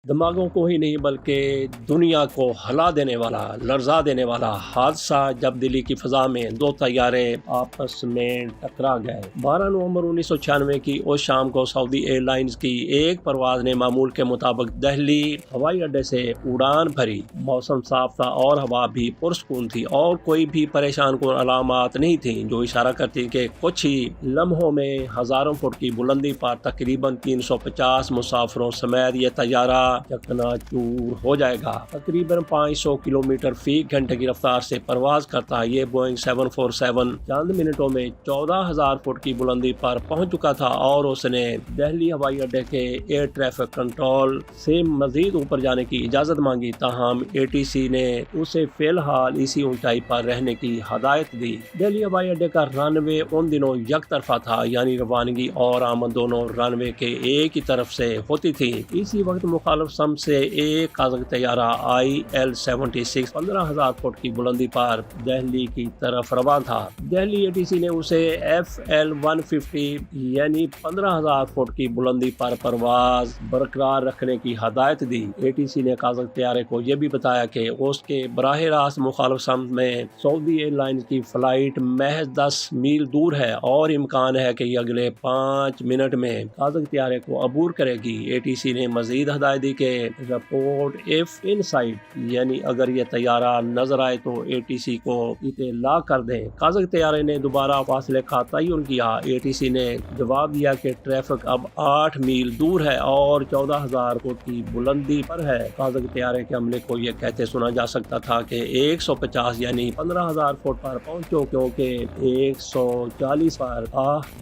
دماغوں کو ہی نہیں بلکہ دنیا کو ہلا دینے والا، لرزا دینے والا حادثہ جب دلی کی فضا میں دو طیارے آپس میں ٹکرا گئے۔ 12 نومبر 1996 کی اس شام کو سعودی ایئر لائنز کی ایک پرواز نے معمول کے مطابق دہلی ہوائی اڈے سے اڑان بھری۔ موسم صاف تھا اور ہوا بھی پرسکون تھی اور کوئی بھی پریشان کن علامات نہیں تھیں جو اشارہ کرتی کہ کچھ ہی لمحوں میں ہزاروں فٹ کی بلندی پر تقریباً 350 مسافروں سمیت یہ طیارہ چکنا چور ہو جائے گا۔ تقریباً 500 کلومیٹر فی گھنٹے کی رفتار سے پرواز کرتا یہ بوئنگ 747 چند منٹوں میں 14,000 فٹ کی بلندی پر پہنچ چکا تھا اور اس نے دہلی ہوائی اڈے کے ایئر ٹریفک کنٹرول سے مزید اوپر جانے کی اجازت مانگی، تاہم ATC نے اسے فی الحال اسی اونچائی پر رہنے کی ہدایت دی۔ دہلی ہوائی اڈے کا رن وے ان دنوں یک طرفہ تھا، یعنی روانگی اور آمد دونوں رن وے کے ایک ہی طرف سے ہوتی تھی۔ اسی وقت مخالف سمت سے ایک قازق طیارہ IL-76 15,000 فٹ کی بلندی پر دہلی کی طرف رواں تھا۔ دہلی ATC نے اسے FL-150 یعنی 15,000 فٹ کی بلندی پر پرواز برقرار رکھنے کی ہدایت دی۔ ATC نے قازق طیارے کو یہ بھی بتایا کہ اس کے براہ راست مخالف سمت میں سعودی ایئر لائنز کی فلائٹ محض 10 میل دور ہے اور امکان ہے کہ یہ اگلے 5 منٹ میں قازق طیارے کو عبور کرے گی۔ ATC نے مزید ہدایت دی کہ رپورٹ ایف ان سائٹ، یعنی اگر یہ طیارہ نظر آئے تو ATC کو اطلاع کر دیں۔ قازق طیارے نے دوبارہ فاصلے کا تعین کیا۔ ATC نے جواب دیا کہ ٹریفک اب 8 میل دور ہے اور 14,000 فٹ کی بلندی پر ہے۔ قازق طیارے کے عملے کو یہ کہتے سنا جا سکتا تھا کہ 150 یعنی 15,000 فٹ پر پہنچو، کیونکہ 140 پر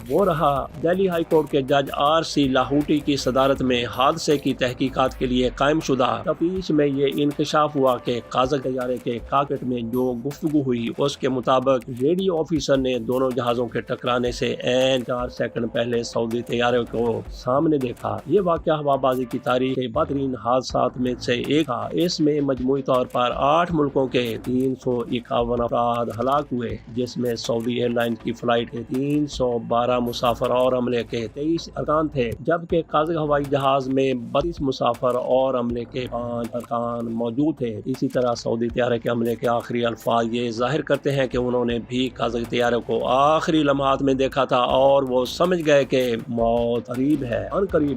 وہ رہا۔ دہلی ہائی کورٹ کے جج RC لاہوٹی کی صدارت میں حادثے کی تحقیقات کے لیے قائم شدہ تفتیش میں یہ انکشاف ہوا کہ قازق طیارے کے کاکپٹ میں جو گفتگو ہوئی اس کے مطابق ریڈیو آفیسر نے دونوں جہازوں کے ٹکرانے سے عین 4 سیکنڈ پہلے سعودی طیارے کو سامنے دیکھا۔ یہ واقعہ ہوا بازی کی تاریخ کے بدترین حادثات میں سے ایک تھا۔ اس میں مجموعی طور پر 8 ملکوں کے 351 افراد ہلاک ہوئے، جس میں سعودی ایئر لائنز کی فلائٹ کے 312 مسافر اور عملے کے 23 ارکان تھے، جبکہ قازق ہوائی جہاز میں 32 مسافر اور عملے کے 5 ارکان موجود تھے۔ اسی طرح سعودی طیارے کے عملے کے آخری الفاظ یہ ظاہر کرتے ہیں کہ انہوں نے بھی قازق طیارے کو آخری لمحات میں دیکھا تھا اور وہ سمجھ گئے کہ موت قریب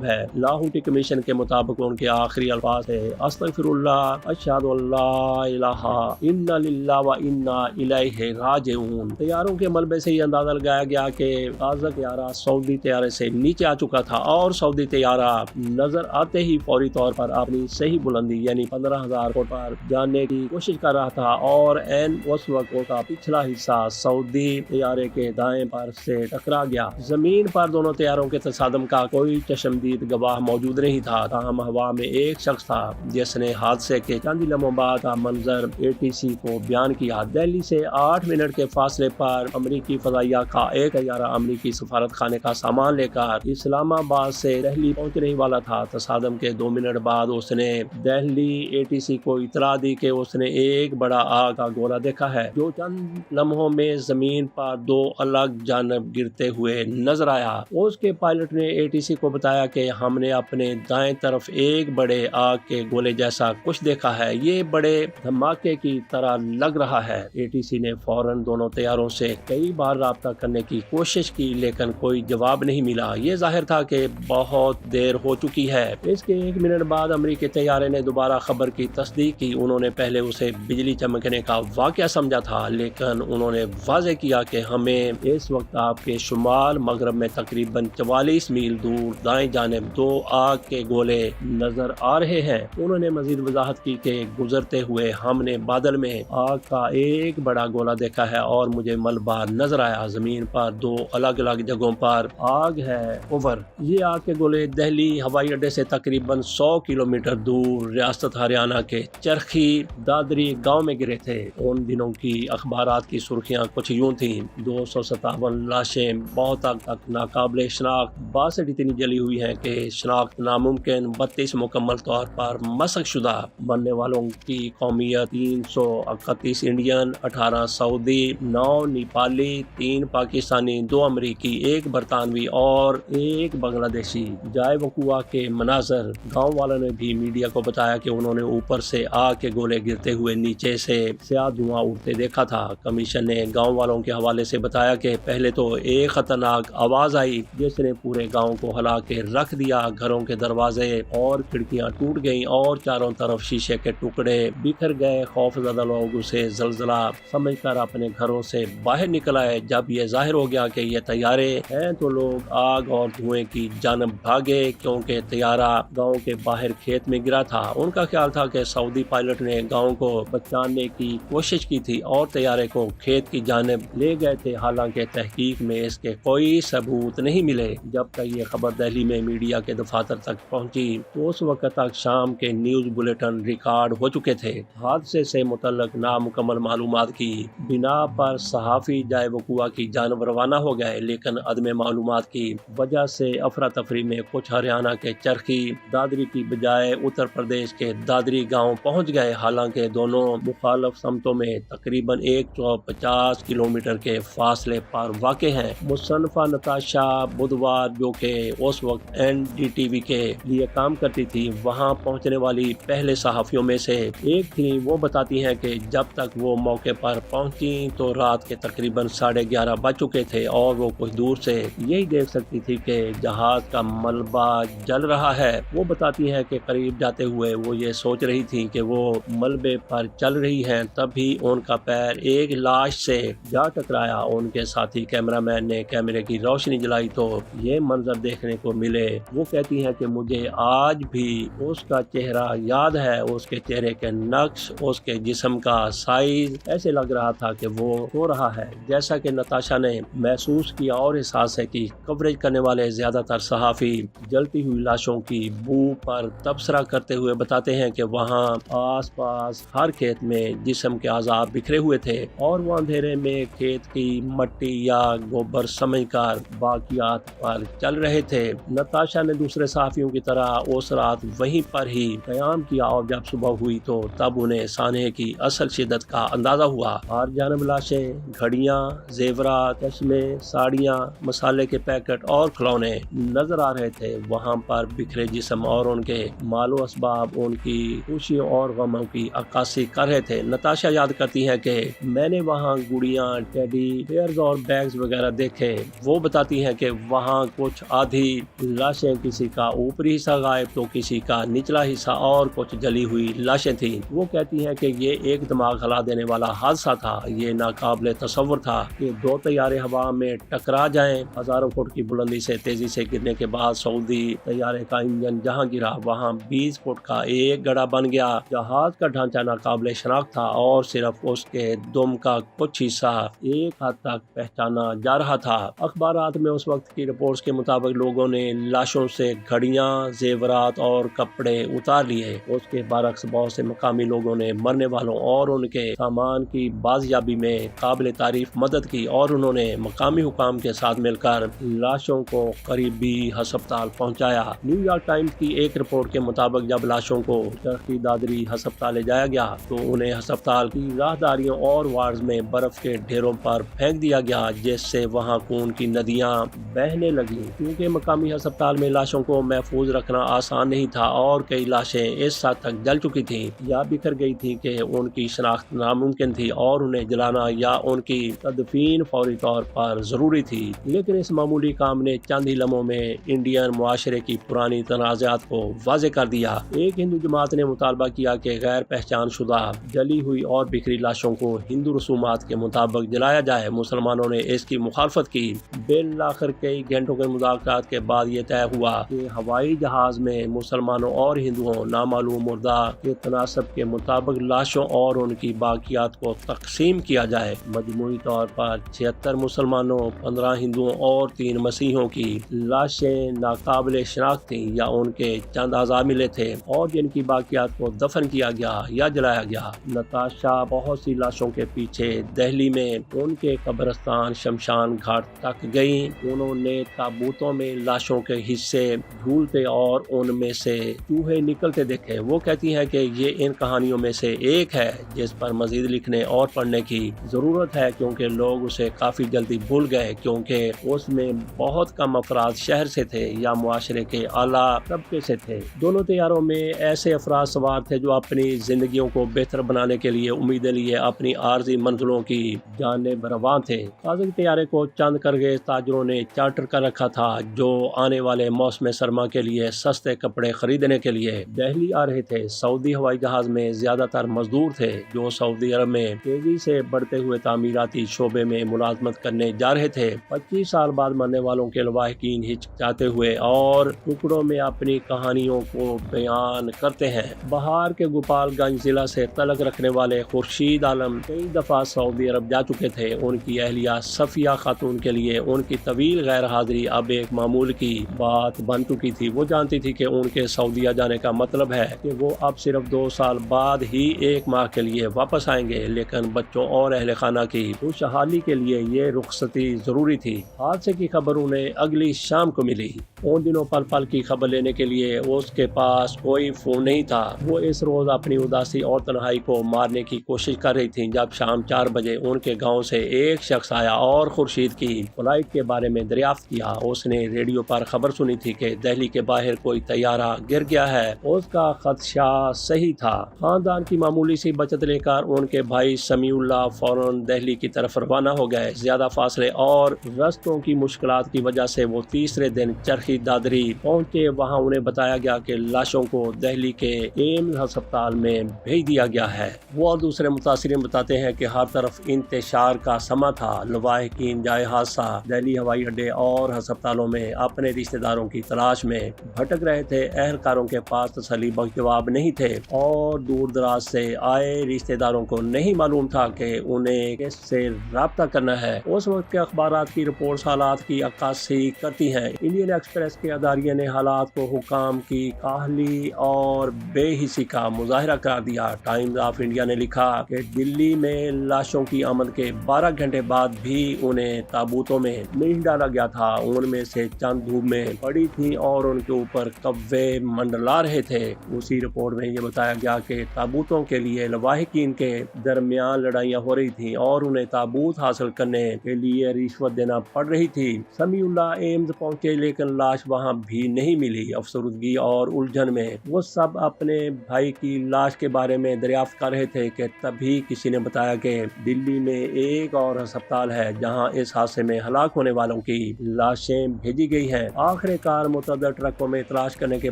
ہے۔ لاہوٹی کمیشن کے مطابق ان کے آخری الفاظ تھے: استغفر اللہ، اشہد ان لا الہ الا اللہ و انا الیہ راجعون۔ طیاروں کے ملبے سے یہ اندازہ لگایا گیا کہ قازق طیارہ سعودی طیارے سے نیچے آ چکا تھا اور سعودی طیارہ نظر آتے ہی فوری طور پر اپنی صحیح بلندی یعنی 15,000 فٹ پر جانے کی کوشش کر رہا تھا اور اس وقت اس کا پچھلا حصہ سعودی طیارے کے دائیں پر سے ٹکرا گیا۔ زمین پر دونوں طیاروں کے تصادم کا کوئی چشمدید گواہ موجود نہیں تھا، تاہم ہوا میں ایک شخص تھا جس نے حادثے کے چند لمحوں بعد کا منظر ATC کو بیان کیا۔ دہلی سے 8 منٹ کے فاصلے پر امریکی فضائیہ کا ایک طیارہ امریکی سفارت خانے کا سامان لے کر اسلام آباد سے دہلی پہنچنے ہی والا تھا۔ تصادم کے 2 منٹ بعد اس نے دہلی ATC کو اطلاع دی کہ اس نے ایک بڑا آگ کا گولہ دیکھا ہے جو چند لمحوں میں زمین پر 2 الگ جانب گرتے ہوئے نظر آیا۔ اس کے پائلٹ نے ATC کو بتایا کہ ہم نے اپنے دائیں طرف ایک بڑے آگ کے گولے جیسا کچھ دیکھا ہے، یہ بڑے دھماکے کی طرح لگ رہا ہے۔ ATC نے فوراً دونوں طیاروں سے کئی بار رابطہ کرنے کی کوشش کی لیکن کوئی جواب نہیں ملا۔ یہ ظاہر تھا کہ بہت دیر ہو چکی ہے۔ اس کے 1 منٹ بعد امریکی طیارے نے دوبارہ خبر کی تصدیق کی۔ انہوں نے پہلے اسے بجلی چمکنے کا واقعہ سمجھا تھا، لیکن انہوں نے واضح کیا کہ ہمیں اس وقت آپ کے شمال مغرب میں تقریباً 44 میل دور دائیں جانب 2 آگ کے گولے نظر آ رہے ہیں۔ انہوں نے مزید وضاحت کی کہ گزرتے ہوئے ہم نے بادل میں آگ کا ایک بڑا گولہ دیکھا ہے اور مجھے ملبہ نظر آیا۔ زمین پر 2 الگ الگ جگہوں پر آگ ہے۔ اوور یہ آگ کے گولے دہلی ہوائی اڈے سے تقریباً 100 کلومیٹر دور ریاست ہریانہ کے چرخی دادری گاؤں میں گرے تھے۔ ان دنوں کی اخبارات کی سرخیاں کچھ یوں تھیں: 257 لاشیں بہت حد تک ناقابل شناخت، 62 اتنی جلی ہوئی ہیں کہ شناخت ناممکن، 32 مکمل طور پر مسخ شدہ۔ مرنے والوں کی قومیت 331 انڈین، 18 سعودی، 9 نیپالی، 3 پاکستانی، 2 امریکی، 1 برطانوی اور 1 بنگلہ دیشی۔ جائے وقوع کے مناظر: گاؤں گاؤں والوں نے بھی میڈیا کو بتایا کہ انہوں نے اوپر سے آگ کے گولے گرتے ہوئے نیچے سے سیاہ دھواں اڑتے دیکھا تھا۔ کمیشن نے گاؤں والوں کے حوالے سے بتایا کہ پہلے تو ایک خطرناک آواز آئی جس نے پورے گاؤں کو ہلا کے رکھ دیا۔ گھروں کے دروازے اور کھڑکیاں ٹوٹ گئیں اور چاروں طرف شیشے کے ٹکڑے بکھر گئے۔ خوف زدہ لوگ اسے زلزلہ سمجھ کر اپنے گھروں سے باہر نکل آئے۔ جب یہ ظاہر ہو گیا کہ یہ طیارے ہیں تو لوگ آگ اور دھوئیں کی جانب بھاگے کیونکہ طیارہ گاؤں کے باہر کھیت میں گرا تھا۔ ان کا خیال تھا کہ سعودی پائلٹ نے گاؤں کو بچانے کی کوشش کی تھی اور طیارے کو کھیت کی جانب لے گئے تھے، حالانکہ تحقیق میں اس کے کوئی ثبوت نہیں ملے۔ جب تک یہ خبر دہلی میں میڈیا کے دفاتر تک پہنچی تو اس وقت تک شام کے نیوز بلیٹن ریکارڈ ہو چکے تھے۔ حادثے سے متعلق نامکمل معلومات کی بنا پر صحافی جائے وقوع کی جانب روانہ ہو گئے، لیکن عدم معلومات کی وجہ سے افراتفری میں کچھ ہریانہ کے چرخی دادری کی بجائے اتر پردیش کے دادری گاؤں پہنچ گئے، حالانکہ دونوں مخالف سمتوں میں تقریباً 150 کلومیٹر کے فاصلے پر واقع ہیں۔ مصنفہ نتاشا بدھوار، جو کہ اس وقت NDTV کے لیے کام کرتی تھی، وہاں پہنچنے والی پہلے صحافیوں میں سے ایک تھی۔ وہ بتاتی ہیں کہ جب تک وہ موقع پر پہنچی تو رات کے تقریباً 11:30 بج چکے تھے اور وہ کچھ دور سے یہی دیکھ سکتی تھی کہ جہاز کا ملبہ جل رہا ہے۔ وہ بتاتی ہے کہ قریب جاتے ہوئے وہ یہ سوچ رہی تھی کہ وہ ملبے پر چل رہی ہیں، تبھی ان کا پیر ایک لاش سے جا ٹکرایا۔ ان کے ساتھی کیمرہ مین نے کیمرے کی روشنی جلائی تو یہ منظر دیکھنے کو ملے۔ وہ کہتی ہیں کہ مجھے آج بھی اس کا چہرہ یاد ہے، اس کے چہرے کے نقش، اس کے جسم کا سائز، ایسے لگ رہا تھا کہ وہ سو رہا ہے۔ جیسا کہ نتاشا نے محسوس کیا اور احساس ہے کہ کوریج کرنے والے زیادہ تر صحافی جلتی ہوئی لاشوں کی بو پر تبصرہ کرتے ہوئے بتاتے ہیں کہ وہاں آس پاس ہر کھیت میں جسم کے اعضاء بکھرے ہوئے تھے اور وہ اندھیرے میں کھیت کی مٹی یا گوبر سمجھ کر باقیات پر چل رہے تھے۔ نتاشا نے دوسرے صحافیوں کی طرح اس رات وہیں پر ہی قیام کیا اور جب صبح ہوئی تو تب انہیں سانحے کی اصل شدت کا اندازہ ہوا۔ ہر جانب لاشیں، گھڑیاں، زیورات، چشمے، ساڑیاں، مسالے کے پیکٹ اور کھلونے نظر آ رہے تھے۔ وہاں پر بکھرے جسم اور ان کے مال و اسباب ان کی خوشیوں اور غموں کی عکاسی کر رہے تھے۔ نتاشا یاد کرتی ہیں کہ میں نے وہاں گڑیاں، ٹیڈی بیئرز اور بیگز وغیرہ دیکھے۔ وہ بتاتی ہیں کہ وہاں کچھ آدھی لاشیں، کسی کا اوپری حصہ غائب تو کسی کا نچلا حصہ اور کچھ جلی ہوئی لاشیں تھیں۔ وہ کہتی ہیں کہ یہ ایک دماغ ہلا دینے والا حادثہ تھا۔ یہ ناقابل تصور تھا کہ دو طیارے ہوا میں ٹکرا جائیں۔ ہزاروں فٹ کی بلندی سے تیزی سے گرنے کے بعد سعودی طیارے کا انجن جہاں گرا وہاں 20 فٹ کا ایک گڑھا بن گیا۔ جہاز کا ڈھانچہ ناقابل شناخت تھا اور صرف اس کے دم کا کچھ حصہ ایک حد تک پہچانا جا رہا تھا۔ اخبارات میں اس وقت کی رپورٹس کے مطابق لوگوں نے لاشوں سے گھڑیاں، زیورات اور کپڑے اتار لیے۔ اس کے برعکس بہت سے مقامی لوگوں نے مرنے والوں اور ان کے سامان کی بازیابی میں قابل تعریف مدد کی اور انہوں نے مقامی حکام کے ساتھ مل کر لاشوں کو قریبی ہسپتال پہنچایا۔ نیو یارک ٹائمز کی ایک رپورٹ کے مطابق جب لاشوں کو چرخی دادری ہسپتال لے جایا گیا تو انہیں ہسپتال کی راہداریوں اور وارڈز میں برف کے ڈھیروں پر پھینک دیا گیا، جس سے وہاں خون کی ندیاں بہنے لگیں۔ کیونکہ مقامی ہسپتال میں لاشوں کو محفوظ رکھنا آسان نہیں تھا اور کئی لاشیں اس حد تک جل چکی تھیں یا بکھر گئی تھیں کہ ان کی شناخت ناممکن تھی اور انہیں جلانا یا ان کی تدفین فوری طور پر ضروری تھی۔ لیکن اس معمولی کام نے چند ہی لمحوں میں انڈین معاشرے کی پرانی تنازعات کو واضح کر دیا۔ ایک ہندو جماعت نے مطالبہ کیا کہ غیر پہچان شدہ جلی ہوئی اور بکھری لاشوں کو ہندو رسومات کے مطابق جلایا جائے۔ مسلمانوں نے اس کی مخالفت کی۔ بالآخر کئی گھنٹوں کے مذاکرات کے بعد یہ طے ہوا کہ ہوائی جہاز میں مسلمانوں اور ہندوؤں نامعلوم مردہ کے تناسب کے مطابق لاشوں اور ان کی باقیات کو تقسیم کیا جائے۔ مجموعی طور پر 76 مسلمانوں، 15 ہندوؤں اور 3 مسیحیوں کی لاشیں ناقابل شناخت تھیں یا ان کے چند اعضاء ملے تھے اور جن کی باقیات کو دفن کیا گیا یا جلایا گیا۔ نتاشا بہت سی لاشوں کے پیچھے دہلی میں ان کے قبرستان شمشان گھاٹ تک گئیں۔ انہوں نے تابوتوں میں لاشوں کے حصے ڈھولتے اور ان میں سے چوہے نکلتے دیکھے۔ وہ کہتی ہیں کہ یہ ان کہانیوں میں سے ایک ہے جس پر مزید لکھنے اور پڑھنے کی ضرورت ہے، کیونکہ لوگ اسے کافی جلدی بھول گئے، کیونکہ اس میں بہت کم افراد شہر سے تھے یا معاشرے کے اعلیٰ طبقے سے تھے۔ دونوں طیاروں میں ایسے افراد سوار تھے جو اپنی زندگیوں کو بہتر بنانے کے لیے امیدیں لیے اپنی عارضی منزلوں کی جانب رواں تھے۔ قازق طیارے کو چند کرغیز تاجروں نے چارٹر کر رکھا تھا جو آنے والے موسم سرما کے لیے سستے کپڑے خریدنے کے لیے دہلی آ رہے تھے۔ سعودی ہوائی جہاز میں زیادہ تر مزدور تھے جو سعودی عرب میں تیزی سے بڑھتے ہوئے تعمیراتی شعبے میں ملازمت کرنے جا رہے تھے۔ 25 سال بعد مرنے والوں کے لواحقین ہچکچاتے ہوئے اور ٹکڑوں میں اپنی کہانیوں کو بیان کرتے ہیں۔ بہار کے گوپال گنج ضلع سے تعلق رکھنے والے خورشید عالم کئی دفعہ سعودی عرب جا چکے تھے۔ ان کی اہلیہ صفیہ خاتون کے لیے ان کی طویل غیر حاضری اب ایک معمول کی بات بن چکی تھی۔ وہ جانتی تھی کہ ان کے سعودیہ جانے کا مطلب ہے کہ وہ اب صرف 2 سال بعد ہی 1 ماہ کے لیے واپس آئیں گے، لیکن بچوں اور اہل خانہ کی خوشحالی کے لیے یہ رخصتی ضروری تھی۔ حادثے کی خبر انہیں اگلی شام کو ملی۔ ان دنوں پل پل کی خبر لینے کے لیے اس کے پاس کوئی فون نہیں تھا۔ وہ اس روز اپنی اداسی اور تنہائی کو مارنے کی کوشش کر رہی تھی جب شام 4 بجے ان کے گاؤں سے ایک شخص آیا اور خورشید کی فلائٹ کے بارے میں دریافت کیا۔ اس نے ریڈیو پر خبر سنی تھی کہ دہلی کے باہر کوئی طیارہ گر گیا ہے۔ اس کا خدشہ صحیح تھا۔ خاندان کی معمولی سی بچت لے کر ان کے بھائی سمیع اللہ فوراً دہلی کی طرف روانہ ہو گئے۔ زیادہ فاصلے اور رستوں کی مشکلات کی وجہ سے وہ تیسرے دن چرخی دادری پہنچے۔ وہاں انہیں بتایا گیا کہ لاشوں کو دہلی کے ایمز ہسپتال میں بھیج دیا گیا ہے۔ وہ اور دوسرے متاثرین بتاتے ہیں کہ ہر طرف انتشار کا سما تھا۔ لواحقین جائے حادثہ دہلی ہوائی اڈے اور ہسپتالوں میں اپنے رشتہ داروں کی تلاش میں بھٹک رہے تھے۔ اہلکاروں کے پاس تسلی بخش جواب نہیں تھے اور دور دراز سے آئے رشتہ داروں کو نہیں معلوم تھا کہ انہیں کس سے رابطہ کرنا ہے۔ اس وقت کے اخبارات کی رپورٹس حالات کی عکاسی کرتی ہیں۔ انڈین ایکسپریس کے اداریہ نے حالات کو حکام کی کاہلی اور بے حسی کا مظاہرہ قرار دیا۔ ٹائمز آف انڈیا نے لکھا کہ دلی میں لاشوں کی آمد کے 12 گھنٹے بعد بھی انہیں تابوتوں میں نہیں ڈالا گیا تھا۔ ان میں سے چند دھوپ میں پڑی تھی اور ان کے اوپر کوے منڈلا رہے تھے۔ اسی رپورٹ میں یہ بتایا گیا کہ تابوتوں کے لیے لواحقین کے درمیان لڑائیاں ہو رہی تھیں اور انہیں تابوت حاصل کرنے کے لیے رشوت دینا پڑ رہی تھی۔ سمیع اللہ ایمز پہنچے لیکن لاش وہاں بھی نہیں ملی۔ افسردگی اور الجھن میں وہ سب اپنے بھائی کی لاش کے بارے میں دریافت کر رہے تھے کہ تبھی کسی نے بتایا کہ دلی میں ایک اور ہسپتال ہے جہاں اس حادثے میں ہلاک ہونے والوں کی لاشیں بھیجی گئی ہیں۔ آخر کار متعدد ٹرکوں میں تلاش کرنے کے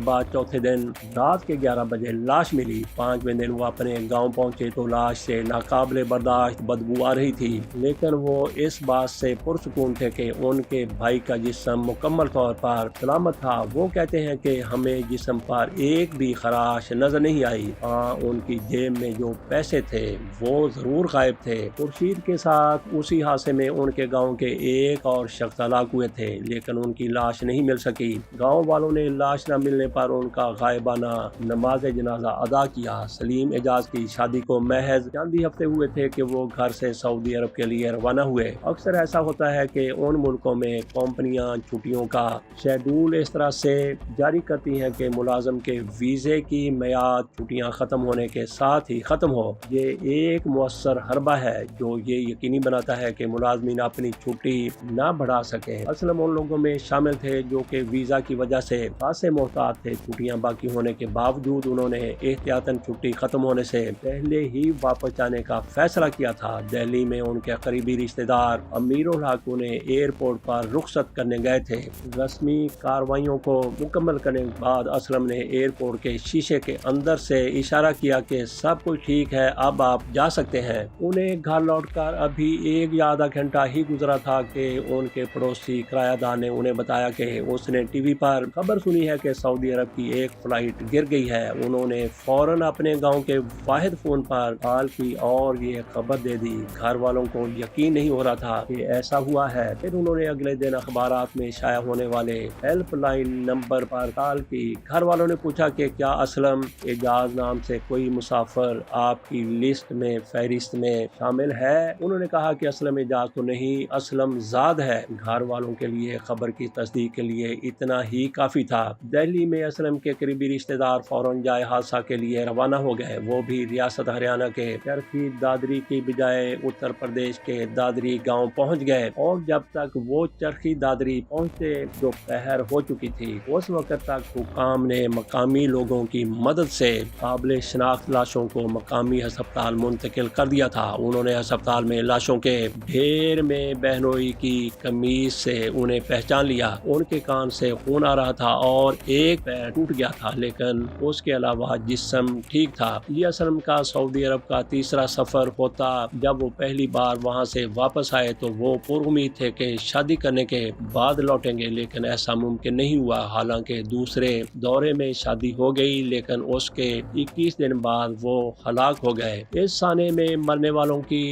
بعد چوتھے دن رات کے 11 بجے لاش ملی۔ 5ویں دن وہ اپنے گاؤں پہنچے تو لاش سے ناقابل برداشت بدبو آ رہی تھی، لیکن وہ اس بات سے پرسکون تھے کہ ان کے بھائی کا جسم مکمل طور پر سلامت تھا۔ وہ کہتے ہیں کہ ہمیں جسم پر ایک بھی خراش نظر نہیں آئی۔ ہاں، ان کی جیب میں جو پیسے تھے وہ ضرور غائب تھے۔ خورشید کے ساتھ اسی حادثے میں ان کے گاؤں کے ایک اور شخص ہلاک ہوئے تھے لیکن ان کی لاش نہیں مل سکی۔ گاؤں والوں نے لاش نہ ملنے پر ان کا غائبانہ نماز جنازہ ادا کیا۔ سلیم اعجاز کی شادی کو محض چند ہی ہفتے ہوئے تھے کہ وہ گھر سے سعودی عرب کے لیے روانہ ہوئے۔ اکثر ایسا ہوتا ہے کہ ان ملکوں میں کمپنیاں چھٹیوں کا شیڈول اس طرح سے جاری کرتی ہیں کہ ملازم کے ویزے کی میعاد چھٹیاں ختم ہونے کے ساتھ ہی ختم ہو۔ یہ ایک مؤثر حربہ ہے جو یہ یقینی بناتا ہے کہ ملازمین اپنی چھٹی نہ بڑھا سکیں۔ اسلم ان لوگوں میں شامل تھے جو کہ ویزا کی وجہ سے خاصے محتاط تھے۔ چھٹیاں باقی ہونے کے باوجود انہوں نے احتیاطاً چھٹی ختم ہونے سے پہلے ہی واپس جانے کا فیصلہ کیا تھا۔ دہلی میں ان کے قریبی رشتہ دار امیر الحق انہیں ایئرپورٹ پر رخصت کرنے گئے تھے۔ رسمی کارروائیوں کو مکمل کرنے کے بعد اسلم نے ایئرپورٹ کے شیشے کے اندر سے اشارہ کیا کہ سب کچھ ٹھیک ہے، اب آپ جا سکتے ہیں۔ انہیں گھر لوٹ کر ابھی 1 یا آدھا گھنٹہ ہی گزرا تھا کہ ان کے پڑوسی کرایہ دار نے انہیں بتایا کہ اس نے ٹی وی پر خبر سنی ہے کہ سعودی عرب کی ایک فلائٹ گر گئی ہے۔ انہوں نے فوراً اپنے گاؤں کے واحد فون پر کال کی اور یہ خبر دے دی۔ گھر والوں کو یقین نہیں ہو رہا تھا کہ ایسا ہوا ہے۔ پھر انہوں نے اگلے دن اخبارات میں شائع ہونے والے ہیلپ لائن نمبر پر کال کی۔ گھر والوں نے پوچھا کہ کیا اسلم اعجاز نام سے کوئی مسافر آپ کی لسٹ میں فہرست میں شامل ہے؟ انہوں نے کہا کہ اسلم اعجاز تو نہیں، اسلم زاد ہے۔ گھر والوں کے لیے خبر کی تصدیق کے لیے اتنا ہی کافی تھا۔ دہلی میں اسلم کے قریبی رشتہ دار فوراً جائے حادثہ کے لیے روانہ ہو گئے۔ وہ بھی ریاست ہریانہ کے چرخی دادری کی بجائے اتر پردیش کے دادری گاؤں پہنچ گئے اور جب تک وہ چرخی دادری پہنچے دوپہر ہو چکی تھی۔ اس وقت تک حکام نے مقامی لوگوں کی مدد سے قابل شناخت لاشوں کو مقامی ہسپتال منتقل کر دیا تھا۔ انہوں نے ہسپتال میں لاشوں کے ڈھیر میں بہنوئی کی قمیص سے انہیں پہچان لیا۔ ان کے کان سے خون آ رہا تھا اور ایک پیر ٹوٹ گیا تھا، لیکن اس کے علاوہ جسم ٹھیک تھا۔ لیا سلم کا سعودی عرب کا تیسرا سفر ہوتا۔ جب وہ پہلی بار وہاں سے واپس آئے تو وہ پر امید تھے کہ شادی کرنے کے بعد لوٹیں گے، لیکن ایسا ممکن نہیں ہوا۔ حالانکہ دوسرے دورے میں شادی ہو گئی، لیکن اس کے 21 دن بعد وہ ہلاک ہو گئے۔ اس سانے میں مرنے والوں کی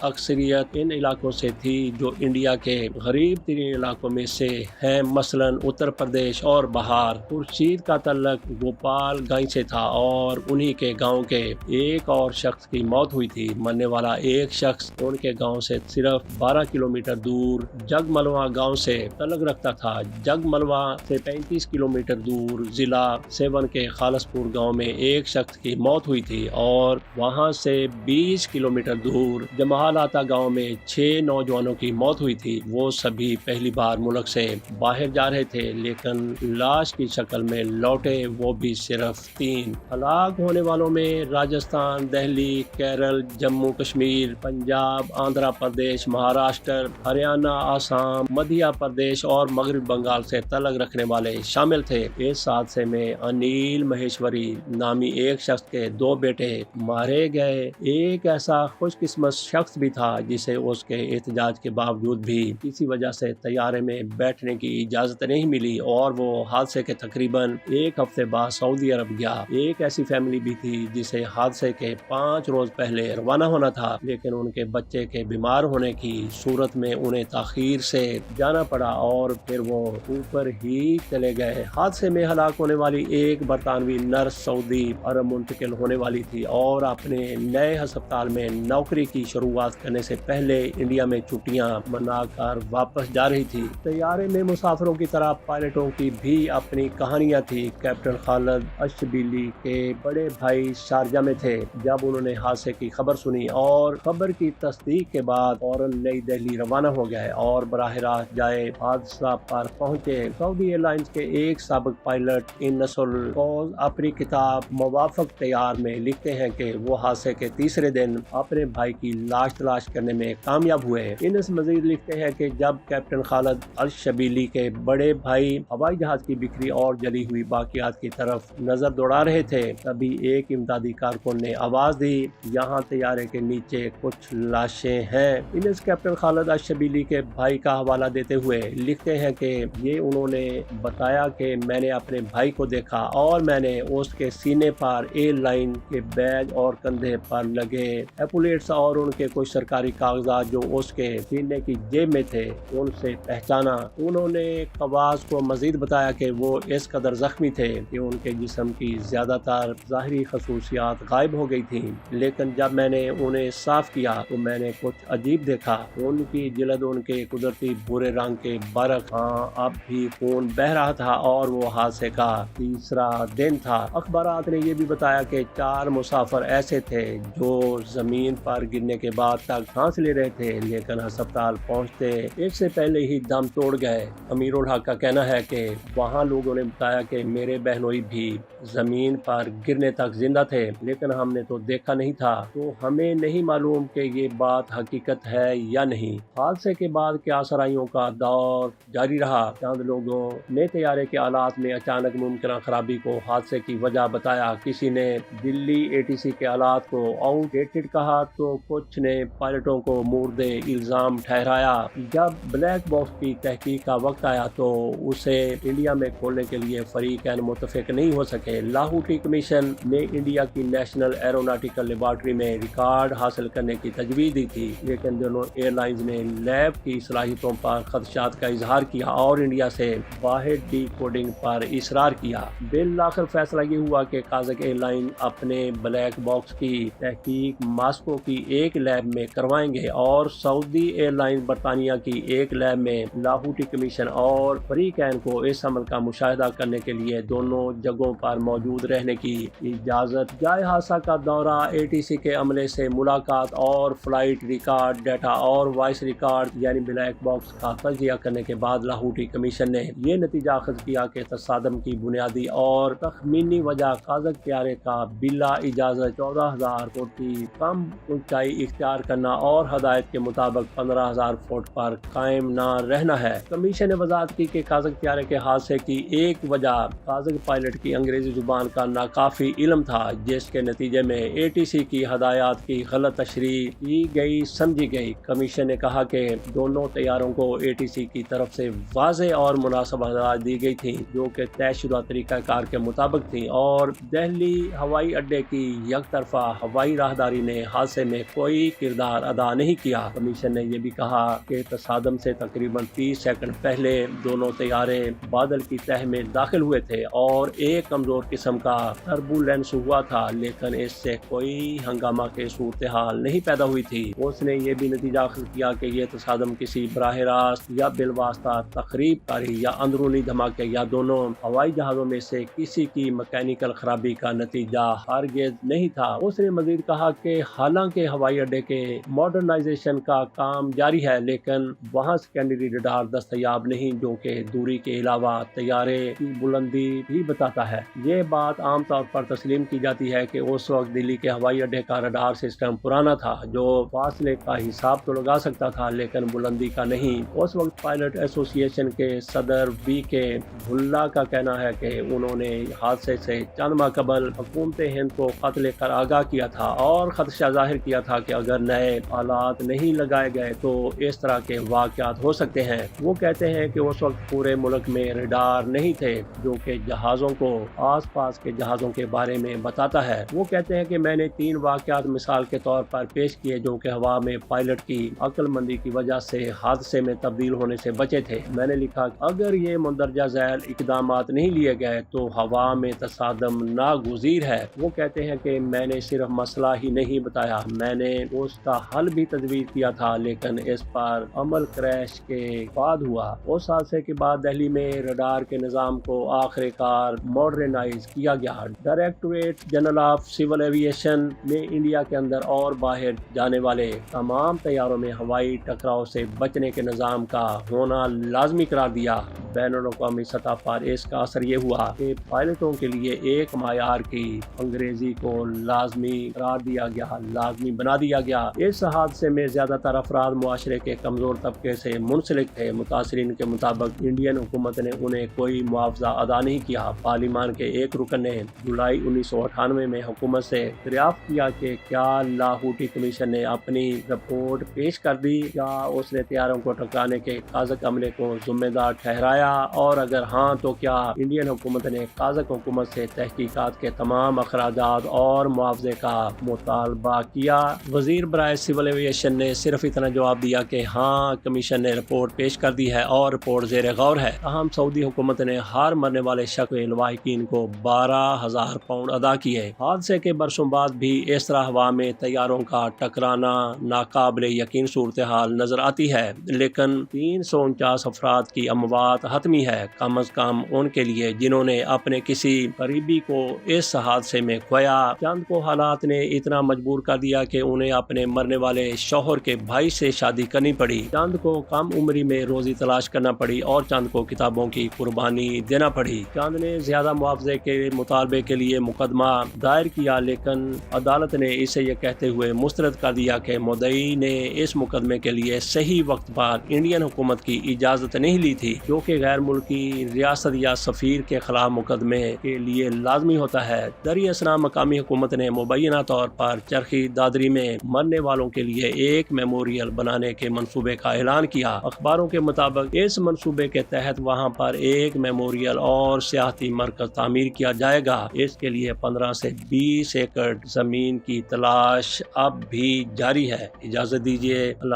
اکثریت ان علاقوں سے تھی جو انڈیا کے غریب ترین علاقوں میں سے ہیں، مثلاً اتر پردیش اور بہار۔ خورشید کا تعلق گوپال گائیں سے تھا اور انہی کے گاؤں کے ایک اور شخص کی موت ہوئی تھی۔ مرنے والا ایک شخص ان کے گاؤں سے صرف 12 کلومیٹر دور جگ ملوا گاؤں سے تعلق رکھتا تھا۔ جگ ملوا سے 35 کلومیٹر دور ضلع سیون کے خالص پور گاؤں میں ایک شخص کی موت ہوئی تھی اور وہاں سے 20 کلومیٹر دور جمہالاتا گاؤں میں 6 نوجوانوں کی موت ہوئی تھی۔ وہ سبھی پہلی بار ملک سے باہر جا رہے تھے، لیکن لاش کی شکل میں لوٹے، وہ بھی صرف 3۔ ہلاک ہونے والوں میں راجستھان، دہلی، کیرل، جموں کشمیر، پنجاب، آندھرا پردیش، مہاراشٹر، ہریانہ، آسام، مدھیہ پردیش اور مغرب بنگال سے تعلق رکھنے والے شامل تھے۔ اس حادثے میں انیل مہیشوری نامی ایک شخص کے 2 بیٹے مارے گئے۔ ایک ایسا خوش قسمت شخص بھی تھا جسے اس کے احتجاج کے باوجود بھی کسی وجہ سے طیارے میں بیٹھنے کی اجازت نہیں ملی اور وہ حادثے کے تقریباً 1 ہفتے بعد سعودی عرب گیا۔ ایک ایسی فیملی بھی تھی جسے حادثے کے 5 روز پہلے روانہ ہونا تھا، لیکن ان کے بچے کے بیمار ہونے کی صورت میں انہیں تاخیر سے جانا پڑا اور پھر وہ اوپر ہی چلے گئے۔ حادثے میں ہلاک ہونے والی ایک برطانوی نرس سعودی عرب منتقل ہونے والی تھی اور اپنے نئے ہسپتال میں نوکری کی شروعات کرنے سے پہلے انڈیا میں چھٹیاں منا کر واپس جا رہی تھی۔ طیارے میں مسافروں کی طرح پائلٹوں کی بھی اپنی کہانیاں تھی۔ کیپٹن خالد اشبیلی کے بڑے بھائی شارجہ میں تھے جب انہوں نے حادثے کی خبر سنی اور خبر کی تصدیق کے بعد فوراً نئی دہلی روانہ ہو گئے اور براہ راست جائے حادثہ پر پہنچے۔ سعودی ایئر لائنز کے ایک سابق پائلٹ انس القوز اپنی کتاب موافق تیار میں لکھتے ہیں کہ وہ حادثے کے تیسرے دن اپنے بھائی کی لاش تلاش کرنے میں کامیاب ہوئے۔ انس مزید لکھتے ہیں کہ جب کیپٹن خالد الشبیلی کے بڑے بھائی ہوائی جہاز کی بکھری اور جلی ہوئی باقیات کی طرف نظر دوڑا رہے تھے، تبھی ایک امدادی کارکن نے آواز دی، یہاں طیارے کے نیچے کچھ لاشیں ہیں۔ انس کیپٹن خالد الشبیلی کے بھائی کا حوالہ دیتے ہوئے لکھتے ہیں کہ یہ انہوں نے بتایا کہ میں نے اپنے بھائی کو دیکھا اور میں نے اس کے سینے پر ایئر لائن کے بیج اور کندھے پر لگے ایپولیٹس اور ان کے کچھ سرکاری کاغذات جو اس کے سینے کی جیب میں تھے ان سے پہچانا۔ انہوں نے خواص کو مزید بتایا کہ وہ اس قدر زخمی تھے کہ ان کے جسم کی زیادہ تر ظاہری خصوصیات غائب ہو گئی تھیں، لیکن جب میں نے انہیں صاف کیا تو میں نے کچھ عجیب دیکھا۔ ان کی جلد ان کے قدرتی بھورے رنگ کے برق، ہاں اب بھی خون بہ رہا تھا اور وہ حادثے کا تیسرا دن تھا۔ اخبارات نے یہ بھی بتایا کہ 4 مسافر ایسے تھے جو زمین پر گرنے کے بعد تک سانس لے رہے تھے، لیکن ہسپتال پہنچتے اس سے پہلے ہی دم توڑ گئے۔ امیر الحق کا کہنا ہے کہ وہاں لوگوں نے بتایا کہ میرے بہنوئی بھی زمین پر گرنے تک زندہ تھے، لیکن ہم نے تو دیکھا نہیں تھا، تو ہمیں نہیں معلوم کہ یہ بات حقیقت ہے یا نہیں۔ حادثے کے بعد کیا سرائیوں کا دور جاری رہا۔ چند لوگوں نے طیارے کے آلات میں اچانک ممکنہ خرابی کو حادثے کی وجہ بتایا۔ کسی نے دلی ATC کے آلات کو آؤٹ ڈیٹڈ کہا تو کچھ نے پائلٹوں کو مورد الزام ٹھہرایا۔ جب بلیک باکس کی تحقیق کا وقت آیا تو اسے انڈیا میں کھولنے کے لیے فریقین متفق نہیں ہو سکے۔ لاہوٹی کمیشن نے انڈیا کی نیشنل ایروناٹیکل لیبارٹری میں ریکارڈ حاصل کرنے کی تجویز دی تھی، لیکن دونوں ایئر لائنز نے لیب کی صلاحیتوں پر خدشات کا اظہار کیا اور انڈیا سے واحد ڈی کوڈنگ پر اصرار کیا۔ بالآخر فیصلہ یہ ہوا کہ قازق ایئر لائن اپنے بلیک باکس کی تحقیق ماسکو کی ایک لیب میں کروائیں گے اور سعودی ایئر لائن برطانیہ کی ایک لیب میں۔ لاہوٹی کمیشن اور فریقین کو اس عمل کا مشاہدہ کرنے کے لیے دونوں جگہوں پر موجود رہنے کی اجازت۔ جائے حادثہ کا دورہ، ATC کے عملے سے ملاقات اور فلائٹ ریکارڈ ڈیٹا اور وائس ریکارڈ یعنی بلیک باکس کا تجزیہ کرنے کے بعد لاہوٹی کمیشن نے یہ نتیجہ اخذ کیا کہ تصادم کی بنیادی اور تخمینی وجہ قازق طیارے کا بلا اجازت 14,000 فٹ کی کم اونچائی اختیار کرنا اور ہدایت کے مطابق 15,000 فٹ پر قائم نہ رہنا ہے۔ کمیشن نے وضاحت کی کہ قازق طیارے کے حادثے کی ایک وجہ قازق پائلٹ کی انگریزی زبان کا ناکافی علم تھا، جس کے نتیجے میں ATC کی ہدایات کی غلط تشریح کی گئی سمجھی گئی۔ کمیشن نے کہا کہ دونوں طیاروں کو ATC کی طرف سے واضح اور مناسب ہدایات دی گئی تھی جو کہ طے شدہ طریقہ کار کے مطابق تھی اور دہلی ہوائی اڈے کی یک طرفہ ہوائی راہداری نے حادثے میں کوئی کردار ادا نہیں کیا۔ کمیشن نے یہ بھی کہا کہ تصادم سے تقریباً 30 سیکنڈ پہلے دونوں طیارے بادل کی تہہ میں داخل ہوئے تھے اور ایک کمزور قسم کا ٹربولینس ہوا تھا، لیکن اس سے کوئی ہنگامہ کی صورتحال نہیں پیدا ہوئی تھی۔ اس نے یہ بھی نتیجہ حاصل کیا کہ یہ تصادم کسی براہ راست یا بالواسطہ تخریب کاری یا اندرونی دھماکے یا دونوں ہوائی جہازوں میں سے کسی کی مکینیکل خرابی کا نتیجہ ہرگز نہیں تھا۔ اس نے مزید کہا کہ حالانکہ ہوائی اڈے کے ماڈرنائزیشن کا کام جاری ہے، لیکن وہاں سیکنڈری ریڈار دستیاب نہیں جو کہ دوری کے علاوہ طیارے کی بلندی بھی بتاتا ہے۔ یہ بات عام طور پر تسلیم کی جاتی ہے کہ اس وقت دلی کے ہوائی اڈے کا ریڈار سسٹم پرانا تھا جو فاصلے کا حساب تو لگا سکتا تھا لیکن بلندی کا نہیں۔ اس وقت پائلٹ ایسوسی ایشن کے صدر BK بھلا کا کہنا ہے کہ انہوں نے حادثے سے چند ماہ قبل حکومت ہند کو خط لے کر آگاہ کیا تھا اور خدشہ ظاہر کیا تھا کہ اگر نئے آلات نہیں لگائے گئے تو اس طرح کے واقعات ہو سکتے ہیں۔ وہ کہتے ہیں کہ اس وقت پورے ملک میں ریڈار نہیں تھے جو کہ جہازوں کو آس پاس کے جہازوں کے بارے میں بتاتا ہے۔ وہ کہتے ہیں کہ میں نے 3 واقعات مثال کے طور پر پیش کیے جو کہ ہوا میں پائلٹ کی عقل مندی کی وجہ سے حادثے میں تبدیل ہونے سے بچے تھے۔ میں نے لکھا اگر یہ مندرجہ ذیل اقدامات نہیں لیے گئے تو ہوا میں تصادم ناگزیر ہے۔ وہ کہتے ہیں کہ میں نے صرف مسئلہ ہی نہیں بتایا، میں نے اس کا حل بھی تجویز کیا تھا لیکن اس پر عمل کریش کے بعد ہوا۔ اس حادثے کے بعد دہلی میں ریڈار کے نظام کو آخر کار ماڈرنائز کیا گیا۔ Directorate general of civil aviation نے انڈیا کے اندر اور باہر جانے والے تمام طیاروں میں ہوائی ٹکراؤ سے بچنے کے نظام کا ہونا لازمی قرار دیا۔ بین الاقوامی سطح پر اس کا اثر یہ ہوا کہ پائلٹوں کے لیے ایک معیار کی انگریزی کو لازمی قرار دیا گیا، لازمی بنا دیا گیا۔ اس حادثے میں زیادہ تر افراد معاشرے کے کمزور طبقے سے منسلک تھے۔ متاثرین کے مطابق انڈین حکومت نے انہیں کوئی معاوضہ ادا نہیں کیا۔ پارلیمان کے ایک رکن نے جولائی 1998 میں حکومت سے دریافت کیا کہ کیا لاہوٹی کمیشن نے اپنی رپورٹ پیش کر دی، کیا اس نے طیاروں کو ٹکرانے کے قازق عملے کو ذمہ دار ٹھہرایا اور اگر ہاں تو کیا انڈین حکومت نے قازق حکومت سے تحقیقات کے تمام اخراجات اور معاوضے کا مطالبہ کیا۔ وزیر برائے سول ایویشن نے صرف اتنا جواب دیا کہ ہاں کمیشن نے رپورٹ پیش کر دی ہے اور رپورٹ زیر غور ہے۔ تاہم سعودی حکومت نے ہار مرنے والے شخص کے لواحقین کو 12,000 پاؤنڈ ادا کیے۔ حادثے کے برسوں بعد بھی اس طرح ہوا میں طیاروں کا ٹکرانا ناقابل یقین صورتحال نظر آتی ہے، لیکن 349 افراد کی اموات حتمی ہے، کم از کم ان کے لیے جنہوں نے اپنے کسی قریبی کو اس حادثے میں کھویا۔ چند کو حالات نے اتنا مجبور کر دیا کہ انہیں اپنے مرنے والے شوہر کے بھائی سے شادی کرنی پڑی، چند کو کم عمری میں روزی تلاش کرنا پڑی اور چند کو کتابوں کی قربانی دینا پڑی۔ چند نے زیادہ معاوضے کے مطالبے کے لیے مقدمہ دائر کیا لیکن عدالت نے اسے یہ کہتے ہوئے مسترد کر دیا کہ مدعی نے اس مقدمے کے لیے صحیح وقت پر انڈین حکومت کی اجازت نہیں لی تھی، جو کہ غیر ملکی ریاست یا سفیر کے خلاف مقدمے کے لیے لازمی ہوتا ہے۔ دریں اثنا مقامی حکومت نے مبینہ طور پر چرخی دادری میں مرنے والوں کے لیے ایک میموریل بنانے کے منصوبے کا اعلان کیا۔ اخباروں کے مطابق اس منصوبے کے تحت وہاں پر ایک میموریل اور سیاحتی مرکز تعمیر کیا جائے گا۔ اس کے لیے 15 سے 20 ایکڑ زمین کی تلاش اب بھی جاری ہے۔ اجازت دیجیے، اللہ